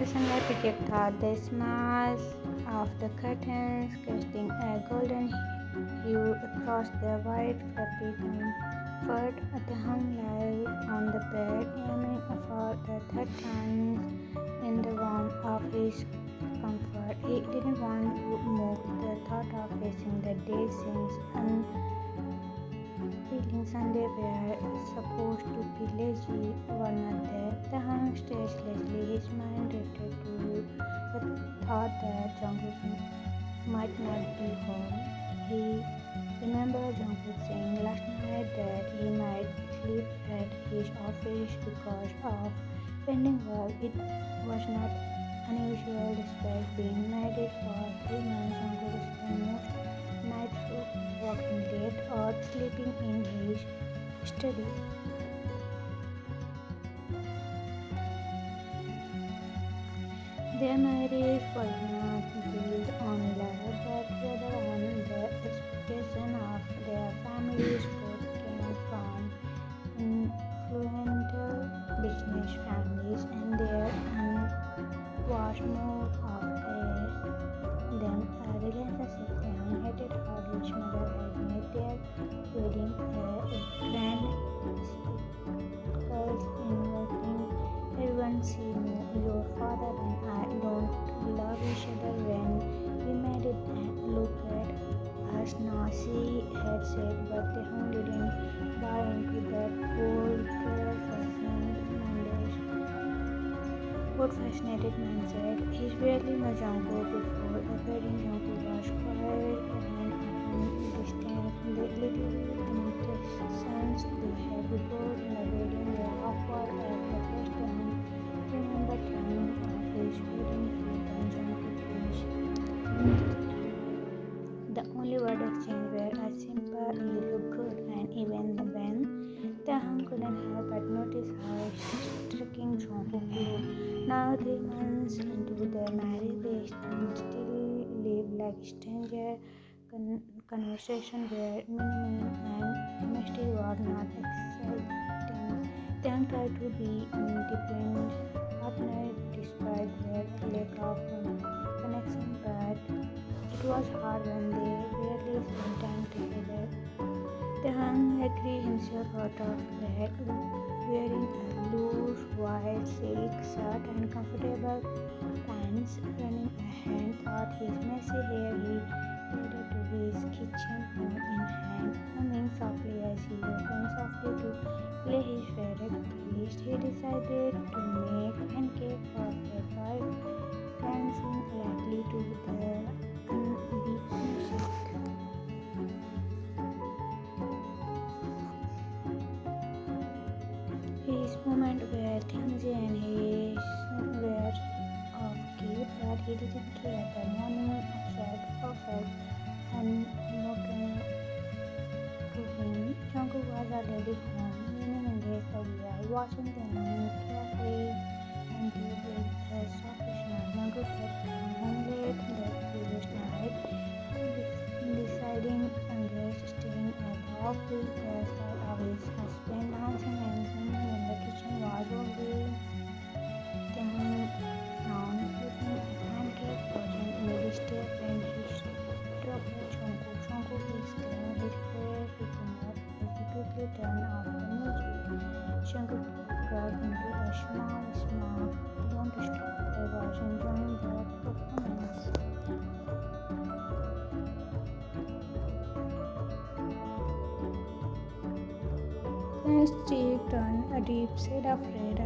The sunlight projected the smiles of the curtains, casting a golden hue across the white fluffy comfort. Taekook lay on the bed, aiming for the third time in the warmth of his comfort. He didn't want to move. The thought of facing the day seems unappealing. Sunday were supposed to be lazy, were not there. Taekook stayed lazily. His mind drifted to the thought that Jungkook might not be home. He remembered Jungkook saying last night that he might sleep at his office because of pending work. It was not unusual despite being married for 3 months. Jungkook spent most nights working late or sleeping in his study. Their marriage was not built on love, but rather on the expectation of their families. Both came from influential business families, and there was more of them a relationship. Taehyung hated how his mother had made their wedding a grand spectacle, inviting everyone. She knew your father and I don't love each other when we married, and look at us now, she had said, but Taehyung didn't buy into that old-fashioned mindset. He's barely met Jungkook before the wedding. Jungkook was quiet and often distant. The little interactions they had before the wedding were awkward at the first time. Remember time of his wedding food and Jungkook. The only word exchange were a simple "you look good," and even when Taehyung couldn't help but notice how striking Jungkook looked. Now 3 months into their marriage, they still live like strangers. Conversation were minimal and chemistry was not exciting. Taehyung tried to be independent partner despite their lack of connection, but it was hard when they rarely spent time together. Taehyung agreed himself out of bed, wearing a loose white silk shirt and comfortable pants. Running a hand through his messy hair, he headed to his kitchen, phone in hand, humming softly as he opened softly to play his favorite playlist. He decided to make pancakes for their wife, dancing lightly to the upbeat music. His movements were clumsy and his were off-key, but he didn't care. The morning felt perfect and broken to him. Jungkook was already home, leaning against the wall, watching them carefully and deep with a soft smile. Jungkook had come home late the previous night, deciding against staying at the office. The sight of his husband dancing and singing in the kitchen was overwhelming. Taehyung frowned, flipping a pancake portion in the step when he struck at Jungkook. Jungkook is clearing his hair, picking up as he quickly turned off the music. Jungkook cracked into a small smile. Don't stop, I was enjoying the performance. His cheek turned a deep shade of red.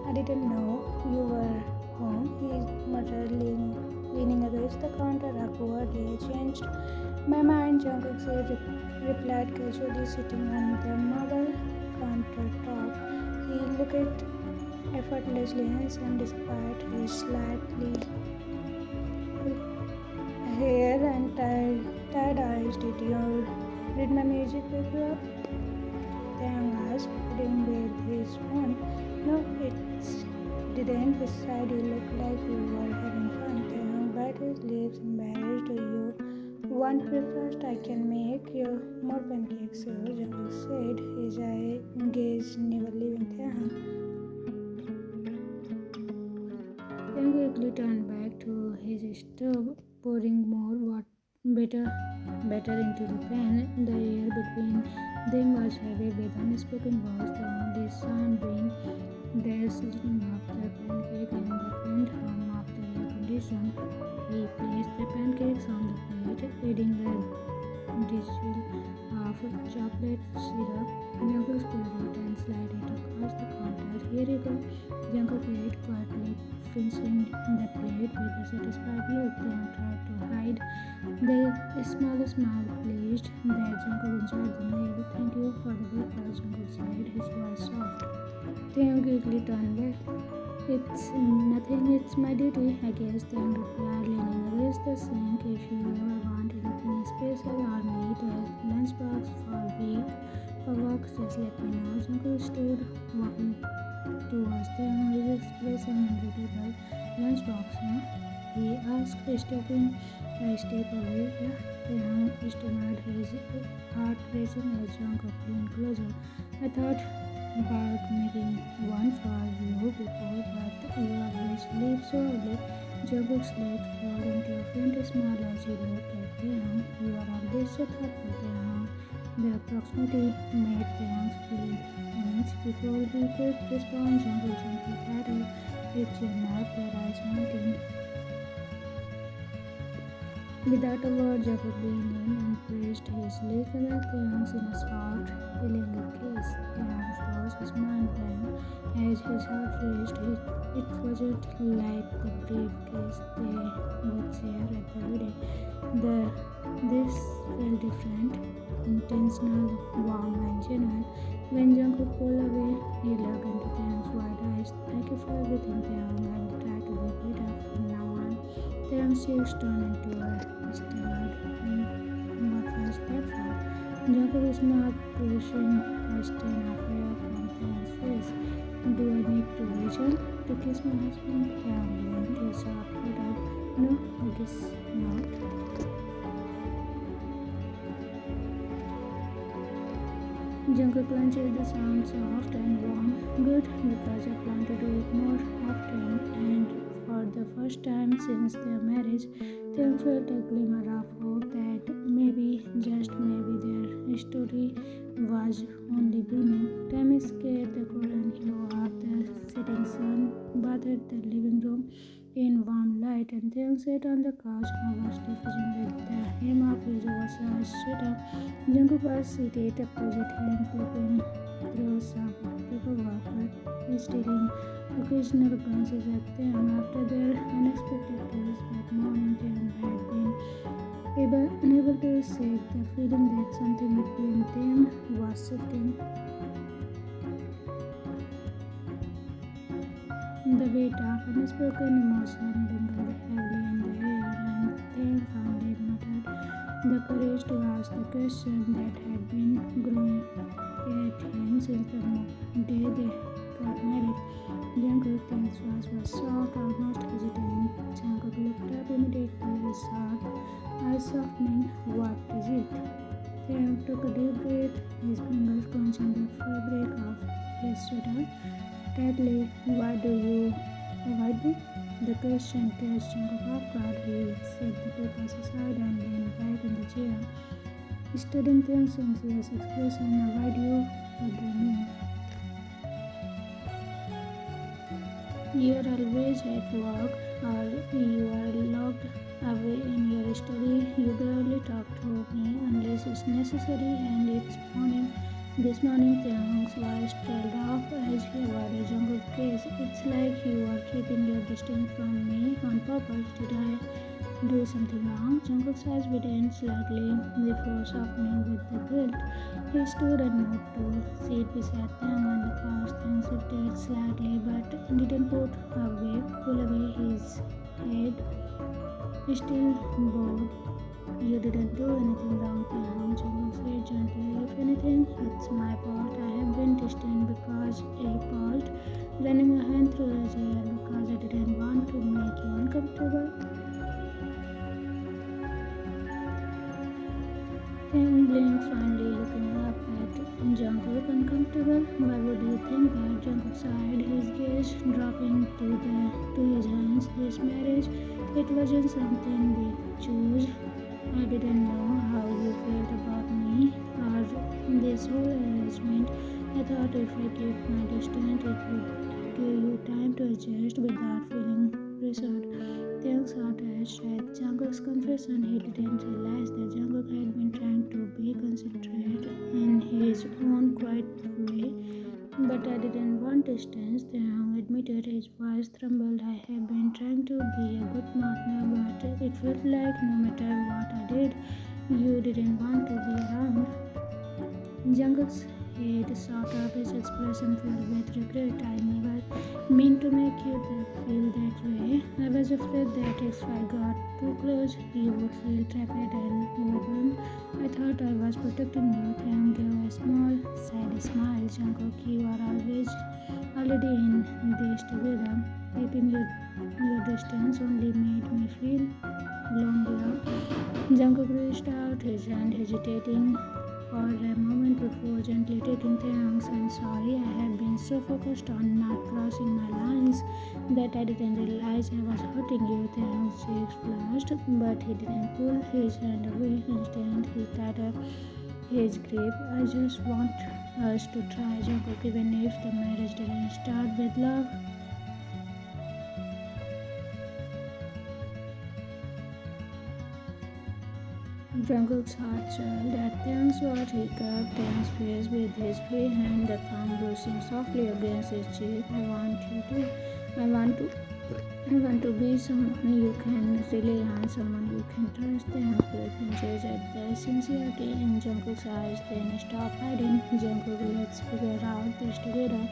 I didn't know you were home, he muttered, leaning against the counter. Awkwardly, I changed my mind, Jungkook said, replied casually, sitting on the marble countertop. He looked effortlessly handsome despite his slightly hair and tired eyes. Did my music wake you up? Taehyung asked, putting with his phone. No, it didn't. Besides, you look like you were having fun. Taehyung bit his lips, embarrassed. Do you want breakfast? I can make you more pancakes, sir, Jungkook said, his eye gaze never leaving Taehyung. Then quickly turned back to his stove, pouring more better into the pan. The air between them was heavy with unspoken words, the only sound being the sizzling of the pancake and the faint hum of the air condition. He placed the pancakes on the plate, adding a drizzle of chocolate syrup. Jungkook spilled it and slid it across the counter. Here you go. Jungkook ate quietly, finishing the plate with a satisfied look. Taeyang tried to hide the small smile, pleased that Jungkook enjoyed the meal. Thank you for the breakfast, Jungkook said, his voice soft. Taeyang quickly turned back. It's nothing, it's my duty, I guess, Taeyang replied, leaning against the sink. If you ever want anything special or need a lunchbox for work, just let me know. Jungkook stood, walking towards Taeyang, his expression unreadable. Lunchbox, huh? He asked, stepping a step away. Yeah, Taeyang stammered, his heart racing as Jungkook leaned closer. I thought about making one for you before, but you always leave so early. Jungkook's lips curled into a faint smile as he looked at Taeyang. You are always so thoughtful, Taeyang. The proximity made Taeyang flinch before he could respond. Jungkook gently patted his chin up, their eyes meeting. Without a word, Jungkook leaned in and pressed his lips against Taeyang's in a soft, feeling kiss. Taeyang froze, his mind blank as his heart raced. It wasn't like the brief kiss they would share at the wedding. This felt different, intentional, warm, and genuine. When Jungkook pulled away, he looked into Taeyang's wide eyes. Thank you for everything, Taeyang. I will try to be better from now on. Taeyang's cheeks turned into a stammered, what was that for? Jungkook smiled, pushing a stain of hair from Taeyang's face. Do I need to reach out to kiss my husband? Taeyang leaned his sharp head up. No, I guess not. Jungkook considered the sound soft and warm. Good, because I plan to do it more often. And for the first time since their marriage, Taeyang felt a glimmer of hope that maybe, just maybe, their story was only beginning. Time scared the golden hue of the setting sun, bathed the living room in warm light, and Taeyang sat on the couch, nervously fidgeting with the hem of his oversized sweater. Jungkook was seated opposite him, flipping through some paperwork, but stealing occasional glances at Taeyang. After their unexpected kiss that morning, Taeyang had been unable to shake the feeling that something between them was shifting. The weight of unspoken emotion lingered heavily in the air, and Taeyang finally muttered the courage to ask the question that had been growing at him since the day they got married. Jungkook, Taeyang's voice was soft, almost hesitant. Jungkook looked up immediately, his sharp eyes softening. What is it? Taeyang took a deep breath, his fingers crunching the fabric of his sweater tightly. Why do you avoid me? The question touched Jungkook off guard. He set the papers aside and leaned back in the chair, studying Taeyang's sincere expression. Avoid you? What do you mean? You are always at work, or you are locked away in your study. You barely talk to me unless it's necessary, and this morning Taeyang's voice trailed off as he avoided Jungkook's gaze. It's like you are keeping your distance from me on purpose. Did I do something wrong? Jungkook's eyes widened slightly before softening with the guilt. He stood and moved to seat beside Taeyang on the couch. Taeyang shifted slightly but didn't pull away his head. Still bored. You didn't do anything wrong, Taeyang, Jungkook said gently. If anything, it's my fault. I have been distant because a fault. Running a hand through the hair because I didn't want to make you uncomfortable. Taeyang blinked, finally looking up at Jungkook uncomfortable. Why would you think that? Jungkook sighed, his gaze dropping to his hands. This marriage, it wasn't something we chose. I didn't know how you felt about me or this whole arrangement. I thought if I kept my distance, it would give you time to adjust without feeling pressured. Things attached at Jungkook's confession, he didn't realize that Jungkook had been trying to be considerate in his own quiet way. But I didn't want distance, Taehyung admitted, his voice trembled. I have been trying to be a good partner, but it felt like no matter what I did, you didn't want to be around. Jungkook's head shot up, his expression filled with regret. I never meant to make you feel that way. I was afraid that if I got too close, you would feel trapped and overwhelmed. I thought I was protecting you. Taehyung gave a small, sad smile. Jungkook, you are already in this together. Keeping your distance only made me feel lonelier. Jungkook reached out, his hand hesitating for a moment before gently taking Taehyung's. I'm sorry, I have been so focused on not crossing my lines that I didn't realize I was hurting you. Taehyung's cheeks flushed, but he didn't pull his hand away. Instead, he tightened his grip. I just want us to try, Jungkook, even if the marriage didn't start with love. Jungkook's heart swelled at Taehyung's words. He cupped Taehyung's face with his free hand, the thumb brushing softly against his cheek. I want to be someone you can rely on, someone you can trust. Taehyung's breath hinges at the sincerity in Jungkook's eyes. Then stop hiding. Jungkook, let's figure out this together.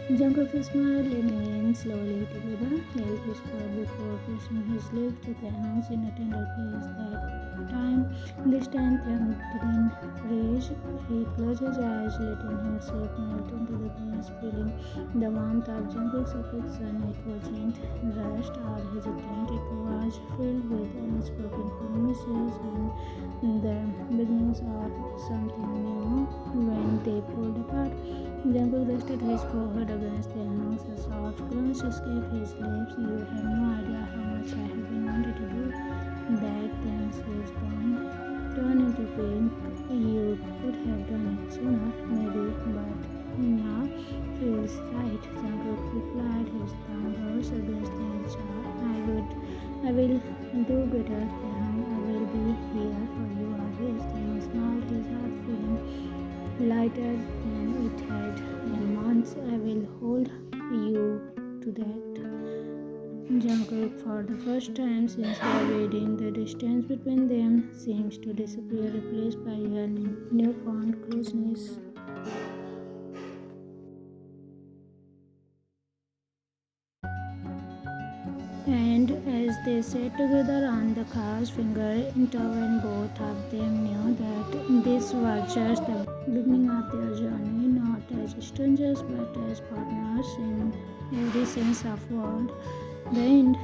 Jungkook smiled, leaning slowly together. He whispered before pressing his lips to Taehyung's in a tender kiss. This time Taehyung didn't reach. He closed his eyes, letting himself melt into the kiss, feeling the warmth of Jungkook's affection. It wasn't rushed or hesitant. It was filled with unspoken promises and the beginnings of something new. When they pulled apart, Jungkook rested his forehead against Taehyung's. A soft crunch escaped his lips. You have no idea how much I have been wanting to do that. Taehyung's face turned into pain. You could have done it sooner, maybe, but now feels right. Jungkook replied, his thumb rose against Taehyung's jaw. I will do better, Taehyung. I will be here for you always. Taehyung smiled, his heart feeling lighter than it had in months. I will hold you to that. Jungkook, for the first time since their wedding, the distance between them seems to disappear, replaced by a newfound closeness. And as they sat together on the couch, finger intertwined, both of them knew that this was just the beginning of their journey, not as strangers but as partners in every sense of word. The end.